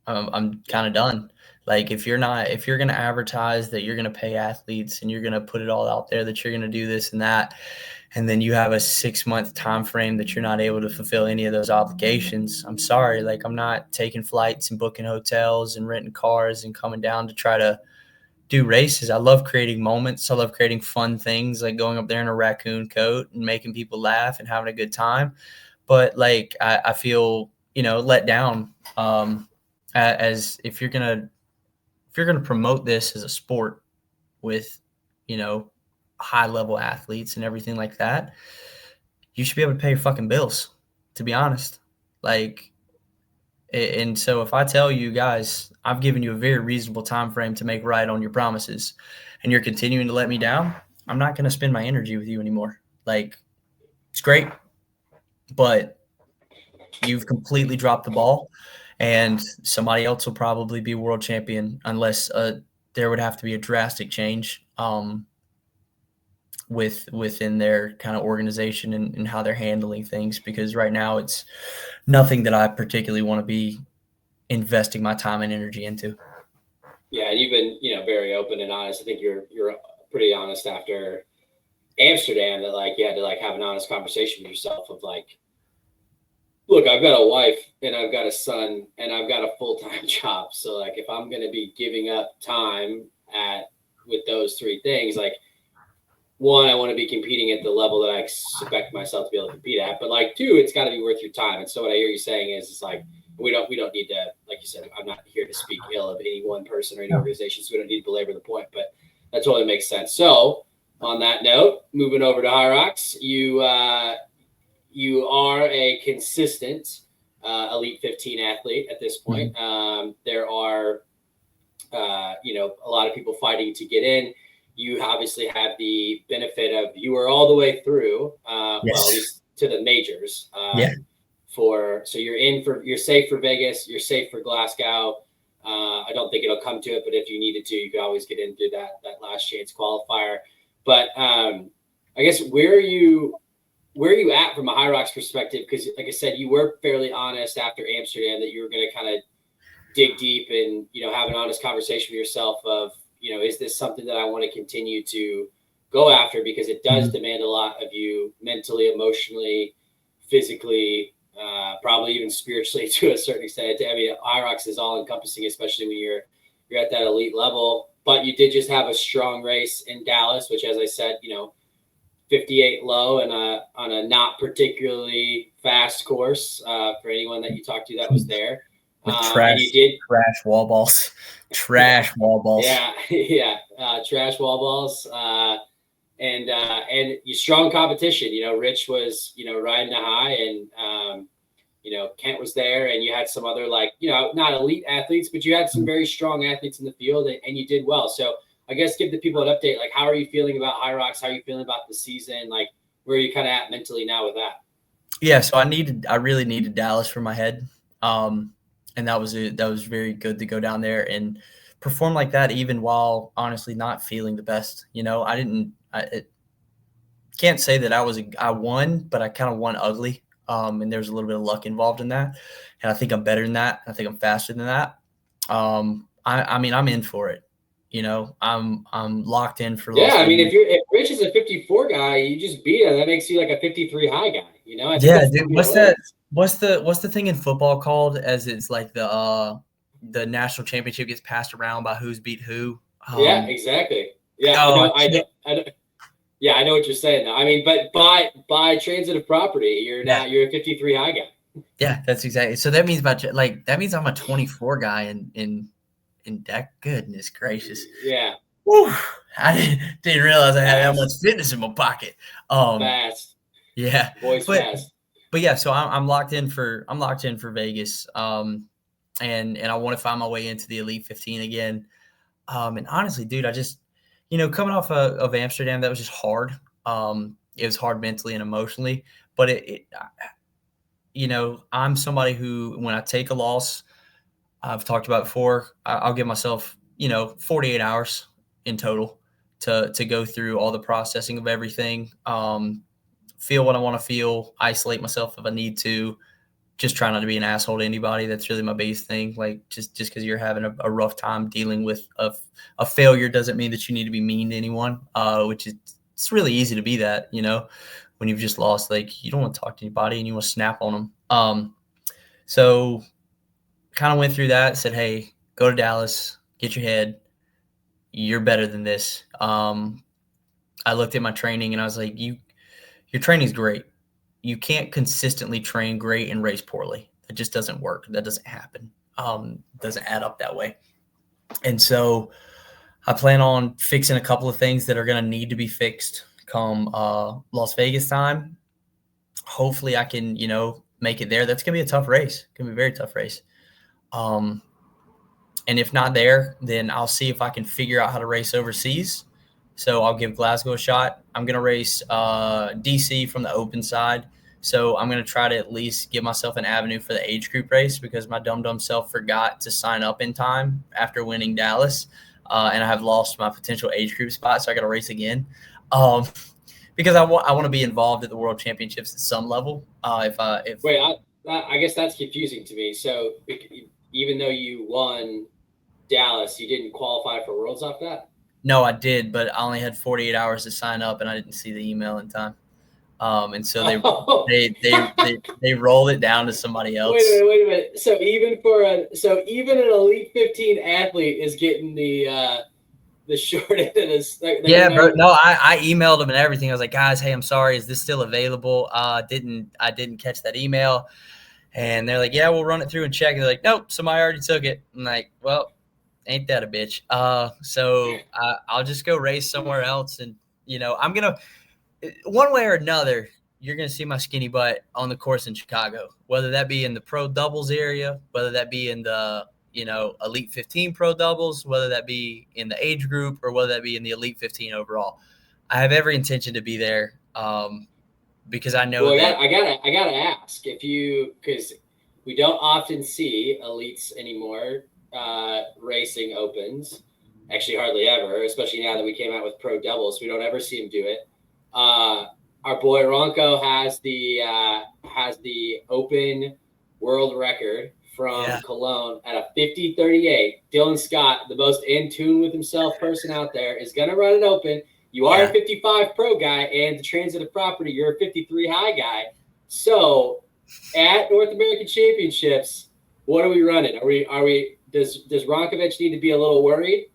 of done. Like if you're going to advertise that you're going to pay athletes and you're going to put it all out there that you're going to do this and that, and then you have a 6-month time frame that you're not able to fulfill any of those obligations, I'm sorry. Like I'm not taking flights and booking hotels and renting cars and coming down to try to do races. I love creating moments. I love creating fun things like going up there in a raccoon coat and making people laugh and having a good time. But like I feel, let down as if you're gonna promote this as a sport with, high level athletes and everything like that, you should be able to pay your fucking bills, to be honest. Like, and so if I tell you guys, I've given you a very reasonable time frame to make right on your promises, and you're continuing to let me down, I'm not going to spend my energy with you anymore. Like, it's great, but you've completely dropped the ball, and somebody else will probably be world champion unless there would have to be a drastic change within their kind of organization and how they're handling things. Because right now it's nothing that I particularly want to be investing my time and energy into. Yeah, and you've been very open and honest. I think you're pretty honest after Amsterdam that like you had to like have an honest conversation with yourself of like, look, I've got a wife and I've got a son and I've got a full-time job. So like if I'm gonna be giving up time with those three things, like one, I want to be competing at the level that I expect myself to be able to compete at. But like two, it's got to be worth your time. And so what I hear you saying is, it's like we don't need to, like you said, I'm not here to speak ill of any one person or any organization, so we don't need to belabor the point. But That totally makes sense. So on that note, moving over to HYROX, you are a consistent Elite 15 athlete at this point. There are, a lot of people fighting to get in. You obviously have the benefit of you were all the way through, well, at least to the majors. So you're safe for Vegas, you're safe for Glasgow. I don't think it'll come to it, but if you needed to, you could always get in through that last chance qualifier. But I guess where are you at from a HYROX perspective? Because like I said, you were fairly honest after Amsterdam that you were going to kind of dig deep and, have an honest conversation with yourself of, is this something that I want to continue to go after? Because it does demand a lot of you mentally, emotionally, physically, probably even spiritually to a certain extent. I mean, HYROX is all encompassing, especially when you're at that elite level. But you did just have a strong race in Dallas, which, as I said, 58 low and on a not particularly fast course for anyone that you talked to that was there. With trash wall balls. Trash wall balls. Yeah. Trash wall balls. And you strong competition. Rich was, riding the high, and Kent was there, and you had some other not elite athletes, but you had some very strong athletes in the field, and you did well. So I guess give the people an update. Like, how are you feeling about HYROX? How are you feeling about the season? Like, where are you kind of at mentally now with that? Yeah, so I really needed Dallas for my head. And that was very good to go down there and perform like that, even while honestly not feeling the best. I can't say that I won, but I kind of won ugly. And there's a little bit of luck involved in that. And I think I'm better than that. I think I'm faster than that. I mean, I'm in for it. I'm locked in for. Yeah, I mean, if Rich is a 54 guy, you just beat him. That makes you like a 53 high guy. Yeah, dude. What's the thing in football called? As it's like the national championship gets passed around by who's beat who. Yeah, exactly. Yeah, I know. Yeah, I know what you're saying. Though. I mean, but by transitive property, you're a 53 high guy. Yeah, that's exactly. So that means I'm a 24 guy in that. Goodness gracious. Yeah. Whew, I didn't realize I had that much fitness in my pocket. Fast. Yeah. Boys fast. But yeah, so I'm locked in for Vegas. And I want to find my way into the Elite 15 again. And honestly, dude, I just, coming off of Amsterdam, that was just hard. It was hard mentally and emotionally, but I'm somebody who, when I take a loss, I've talked about before, I'll give myself, 48 hours in total to go through all the processing of everything, feel what I want to feel, isolate myself if I need to, just try not to be an asshole to anybody. That's really my biggest thing. Like, just because you're having a rough time dealing with a failure doesn't mean that you need to be mean to anyone, which is, it's really easy to be that, when you've just lost. Like, you don't want to talk to anybody and you want to snap on them. So kind of went through that, said, hey, go to Dallas, get your head. You're better than this. I looked at my training and I was like, your training's great. You can't consistently train great and race poorly. It just doesn't work. That doesn't happen. Doesn't add up that way. And so I plan on fixing a couple of things that are going to need to be fixed come Las Vegas time. Hopefully I can, make it there. That's going to be a tough race. It's going to be a very tough race. And if not there, then I'll see if I can figure out how to race overseas. So I'll give Glasgow a shot. I'm going to race DC from the open side. So I'm going to try to at least give myself an avenue for the age group race, because my dumb self forgot to sign up in time after winning Dallas. And I have lost my potential age group spot. So I got to race again. Because I want to be involved at the World Championships at some level. Wait, I guess that's confusing to me. So even though you won Dallas, you didn't qualify for Worlds off that? No, I did, but I only had 48 hours to sign up, and I didn't see the email in time. And so they rolled it down to somebody else. Wait a minute. So even an Elite 15 athlete is getting the short end of this. Yeah, bro. No, I emailed them and everything. I was like, guys, hey, I'm sorry. Is this still available? I didn't catch that email. And they're like, yeah, we'll run it through and check. And they're like, nope, somebody already took it. I'm like, well, Ain't that a bitch? So I'll just go race somewhere else, and I'm gonna one way or another. You're gonna see my skinny butt on the course in Chicago, whether that be in the pro doubles area, whether that be in the Elite 15 pro doubles, whether that be in the age group, or whether that be in the Elite 15 overall. I have every intention to be there, because I know Well, that. I gotta ask if you, because we don't often see elites anymore racing opens. Actually, hardly ever, especially now that we came out with pro doubles. We don't ever see him do it. Our boy Ronco has the open world record from Cologne at a 50:38. Dylan Scott, the most in tune with himself person out there, is gonna run it open. You are a 55 pro guy, and the transitive property, you're a 53 high guy. So at North American Championships, what are we running? Does Ronkovich need to be a little worried?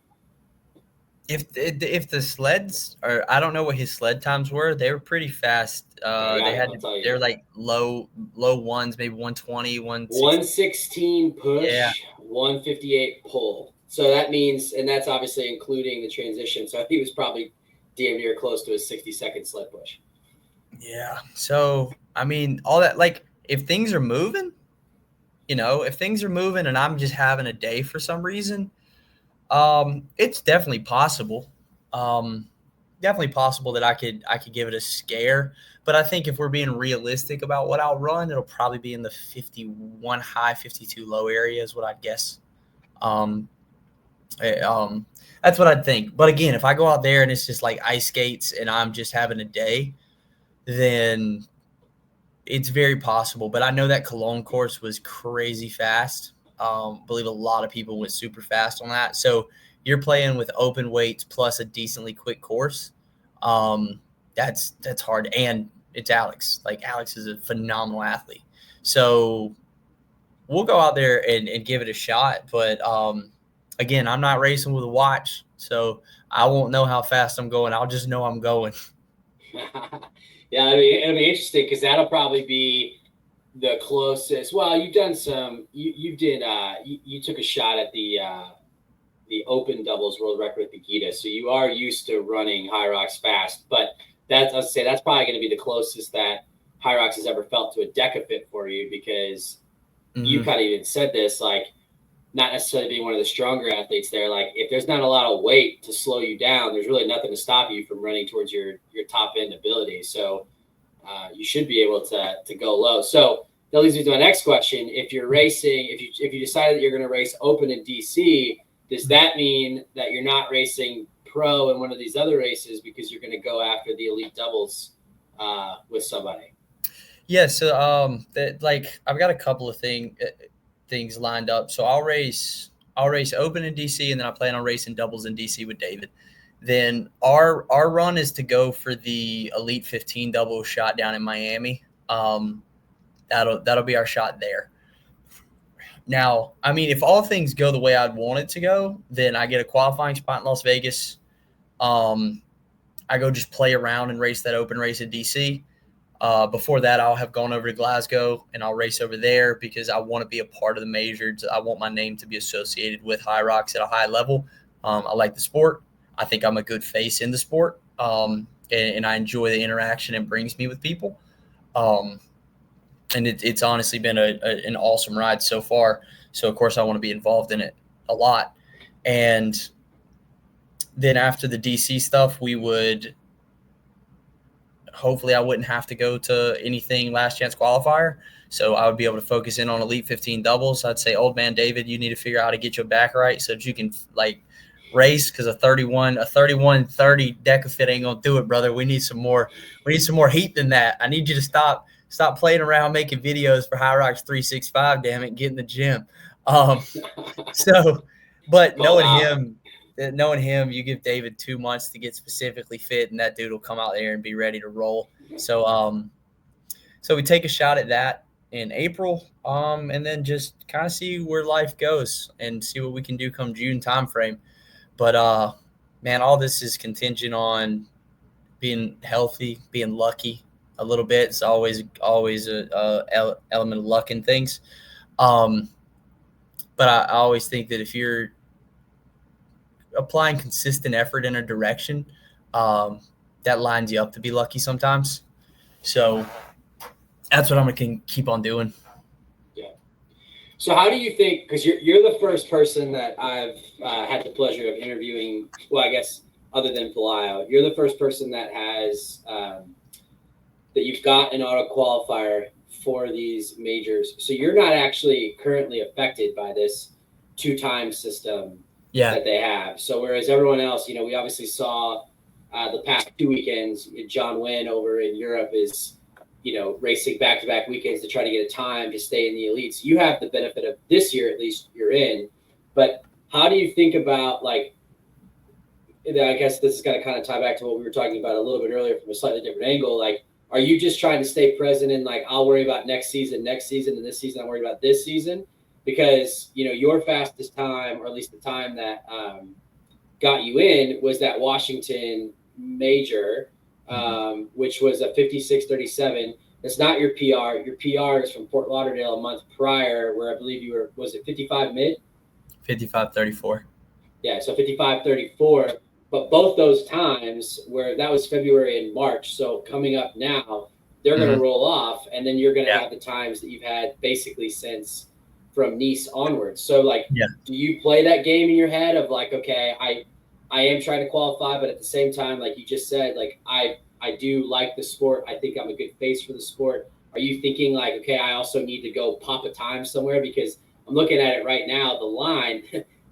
If the sleds are, I don't know what his sled times were. They were pretty fast. They're like low ones, maybe 120, 116 push, 158 pull. So that means, and that's obviously including the transition. So I think it was probably damn near close to a 60-second sled push. Yeah. So I mean, all that, like, if things are moving, and I'm just having a day for some reason, it's definitely possible. Definitely possible that I could give it a scare. But I think if we're being realistic about what I'll run, it'll probably be in the 51 high, 52 low area is what I'd guess. That's what I'd think. But again, if I go out there and it's just like ice skates and I'm just having a day, then it's very possible. But I know that Cologne course was crazy fast. Believe a lot of people went super fast on that. So you're playing with open weights plus a decently quick course. That's hard. And it's Alex. Like, Alex is a phenomenal athlete. So we'll go out there and give it a shot. But again, I'm not racing with a watch, so I won't know how fast I'm going. I'll just know I'm going. Yeah, it'll be interesting because that'll probably be the closest. Well, you've done some. You took a shot at the open doubles world record with Nikita, so you are used to running HYROX fast. But that's probably going to be the closest that HYROX has ever felt to a DEKAFIT for you, because you kind of even said this, like, not necessarily being one of the stronger athletes there. Like, if there's not a lot of weight to slow you down, there's really nothing to stop you from running towards your top end ability. So you should be able to go low. So that leads me to my next question. If you're racing, if you decide that you're going to race open in DC, does that mean that you're not racing pro in one of these other races because you're going to go after the elite doubles with somebody? Yeah. So I've got a couple of things lined up. So I'll race open in DC, and then I plan on racing doubles in DC with David. Then our run is to go for the Elite 15 double shot down in Miami. That'll be our shot there. Now, I mean, if all things go the way I'd want it to go, then I get a qualifying spot in Las Vegas. I go just play around and race that open race in DC. Before that, I'll have gone over to Glasgow and I'll race over there because I want to be a part of the majors. I want my name to be associated with HYROX at a high level. I like the sport. I think I'm a good face in the sport, and I enjoy the interaction it brings me with people. And it's honestly been an awesome ride so far. So, of course, I want to be involved in it a lot. And then after the DC stuff, hopefully I wouldn't have to go to anything last chance qualifier. So I would be able to focus in on Elite 15 doubles. I'd say, old man David, you need to figure out how to get your back right so that you can race, because a 31:30 DEKAFIT ain't gonna do it, brother. We need some more heat than that. I need you to stop playing around making videos for HYROX 365, damn it, get in the gym. But knowing him, you give David 2 months to get specifically fit, and that dude will come out there and be ready to roll. So we take a shot at that in April, and then just kind of see where life goes and see what we can do come June timeframe. But man, all this is contingent on being healthy, being lucky a little bit. It's always a element of luck in things. But I always think that if you're applying consistent effort in a direction, that lines you up to be lucky sometimes. So that's what I'm going to keep on doing. Yeah. So how do you think, because you're the first person that I've had the pleasure of interviewing, well, I guess other than Palaio, you're the first person that has, that you've got an auto qualifier for these majors. So you're not actually currently affected by this 2-time system that they have. So whereas everyone else, we obviously saw the past 2 weekends, John Wynn over in Europe is, racing back-to-back weekends to try to get a time to stay in the elites. You have the benefit of this year, at least you're in. But how do you think about, like, I guess this is going to kind of tie back to what we were talking about a little bit earlier from a slightly different angle. Like, are you just trying to stay present and like, I'll worry about next season, and this season, I'm worried about this season? Because, your fastest time, or at least the time that got you in, was that Washington major, which was a 56:37. It's not your PR. Your PR is from Fort Lauderdale a month prior, where I believe you were, was it 55 mid? 55:34. Yeah, so 55:34. But both those times, where that was February and March, so coming up now, they're going to roll off, and then you're going to have the times that you've had basically since from Nice onwards. So, like, do you play that game in your head of like, okay, I am trying to qualify, but at the same time, like you just said, like I do like the sport. I think I'm a good face for the sport. Are you thinking like, okay, I also need to go pop a time somewhere? Because I'm looking at it right now, the line,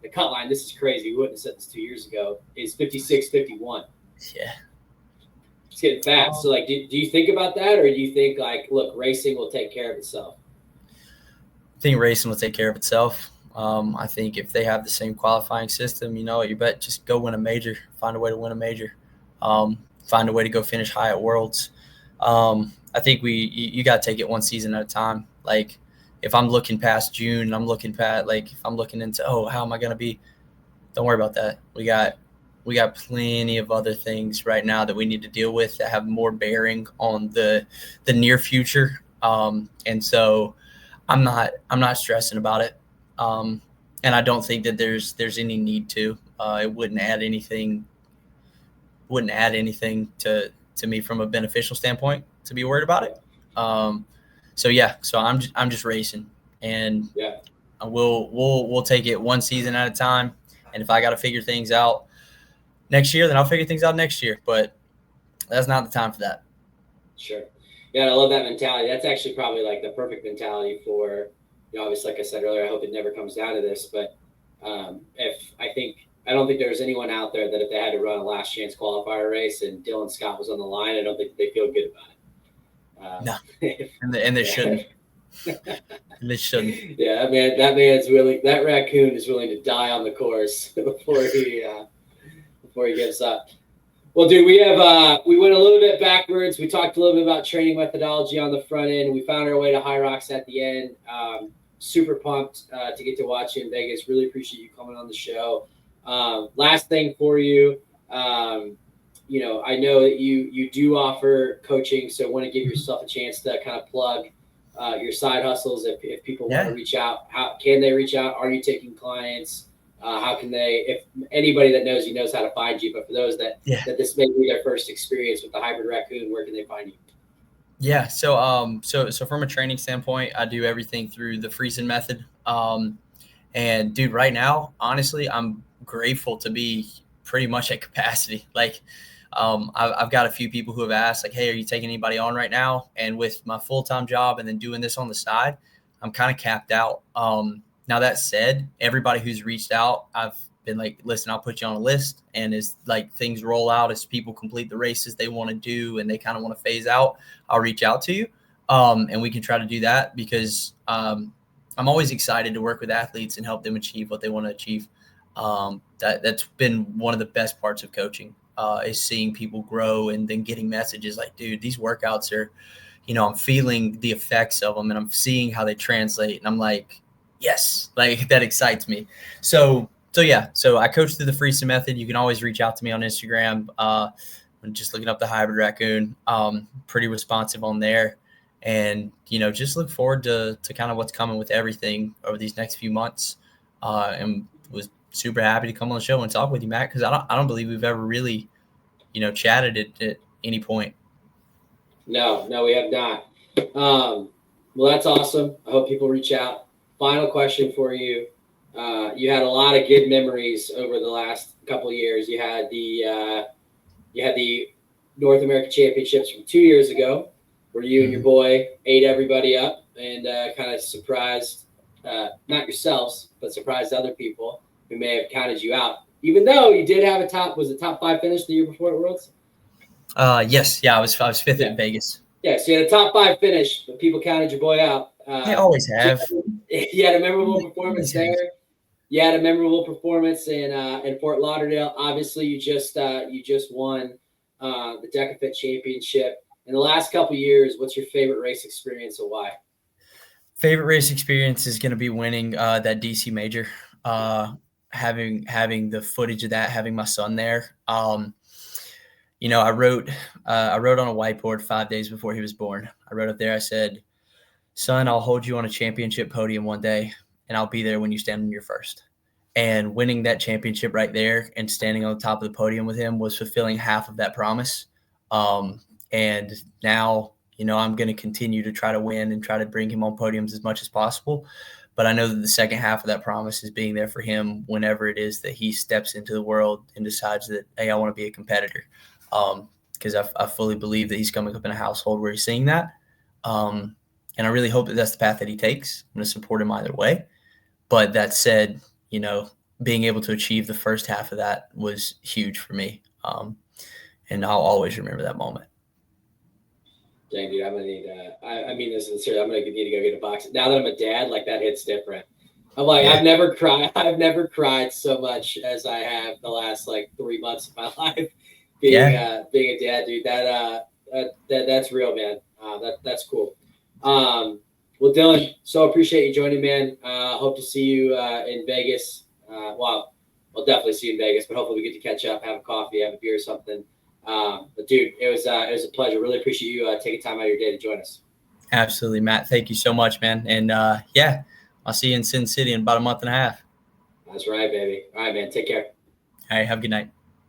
the cut line, this is crazy. We wouldn't have said this 2 years ago, is 56:51. Yeah. It's getting fast. So, like, do you think about that, or do you think like, look, racing will take care of itself? I think racing will take care of itself. I think if they have the same qualifying system, you bet just go win a major, find a way to win a major, find a way to go finish high at Worlds. I think you got to take it one season at a time. Like, if I'm looking past June, I'm looking past, like, if I'm looking into, how am I going to be? Don't worry about that. We got plenty of other things right now that we need to deal with that have more bearing on the near future. And so I'm not stressing about it. And I don't think that there's any need to. It wouldn't add anything to me from a beneficial standpoint to be worried about it. So I'm just racing, and we'll take it one season at a time. And if I got to figure things out next year, then I'll figure things out next year. But that's not the time for that. Sure. Yeah, I love that mentality. That's actually probably like the perfect mentality for, obviously, like I said earlier, I hope it never comes down to this, but I don't think there's anyone out there that if they had to run a last chance qualifier race and Dylan Scott was on the line, I don't think they feel good about it. No, and they shouldn't. They shouldn't. Yeah, that man's willing. That raccoon is willing to die on the course before he gives up. Well, dude, we went a little bit backwards. We talked a little bit about training methodology on the front end. We found our way to HYROX at the end. Super pumped to get to watch you in Vegas. Really appreciate you coming on the show. Last thing for you, I know that you do offer coaching, so I want to give yourself a chance to kind of plug your side hustles. If people want to reach out, how can they reach out? Are you taking clients? How can they, if anybody that knows you knows how to find you, but for those that this may be their first experience with the hybrid raccoon, where can they find you? Yeah. So from a training standpoint, I do everything through the Friesen method. And dude, right now, honestly, I'm grateful to be pretty much at capacity. Like, I've got a few people who have asked, like, hey, are you taking anybody on right now? And with my full-time job and then doing this on the side, I'm kind of capped out. Now that said, everybody who's reached out, I've been like, listen, I'll put you on a list. And as like things roll out, as people complete the races they want to do and they kind of want to phase out, I'll reach out to you. And we can try to do that because I'm always excited to work with athletes and help them achieve what they want to achieve. That's been one of the best parts of coaching, is seeing people grow and then getting messages like, dude, these workouts are, I'm feeling the effects of them and I'm seeing how they translate. And I'm like, yes, like that excites me. So I coach through the Friesen method. You can always reach out to me on Instagram. I'm just looking up the hybrid raccoon. Pretty responsive on there. And, just look forward to kind of what's coming with everything over these next few months. And was super happy to come on the show and talk with you, Matt, because I don't believe we've ever really, chatted at any point. No, we have not. Well, that's awesome. I hope people reach out. Final question for you. You had a lot of good memories over the last couple of years. You had the North American Championships from 2 years ago, where you and your boy ate everybody up and kind of surprised, not yourselves, but surprised other people who may have counted you out. Even though you did have top 5 finish the year before at Worlds? Yes. Yeah, I was fifth in Vegas. Yeah, so you had a top 5 finish, but people counted your boy out. They always have. You had a memorable performance there. You had a memorable performance in Fort Lauderdale. Obviously, you just won the DEKAFIT championship. In the last couple of years, what's your favorite race experience and why? Favorite race experience is going to be winning that DC major. Having the footage of that, having my son there. I wrote on a whiteboard 5 days before he was born. I wrote up there, I said, "Son, I'll hold you on a championship podium one day, and I'll be there when you stand on your first." And winning that championship right there and standing on the top of the podium with him was fulfilling half of that promise. And now, I'm going to continue to try to win and try to bring him on podiums as much as possible. But I know that the second half of that promise is being there for him whenever it is that he steps into the world and decides that, hey, I want to be a competitor. Because I fully believe that he's coming up in a household where he's seeing that. And I really hope that that's the path that he takes. I'm going to support him either way. But that said, being able to achieve the first half of that was huge for me. And I'll always remember that moment. Dang, dude, I'm going to need I mean this sincerely. I'm going to need to go get a box. Now that I'm a dad, like that hits different. I'm like, yeah. I've never cried so much as I have the last 3 months of my life being a dad, dude. That's real, man. That's cool. Well, Dylan, so appreciate you joining, man. Hope to see you in Vegas. Well, we'll definitely see you in Vegas, but hopefully we get to catch up, have a coffee, have a beer or something. But dude, it was a pleasure. Really appreciate you taking time out of your day to join us. Absolutely, Matt. Thank you so much, man. And I'll see you in Sin City in about a month and a half. That's right, baby. All right, man. Take care. All right. Have a good night.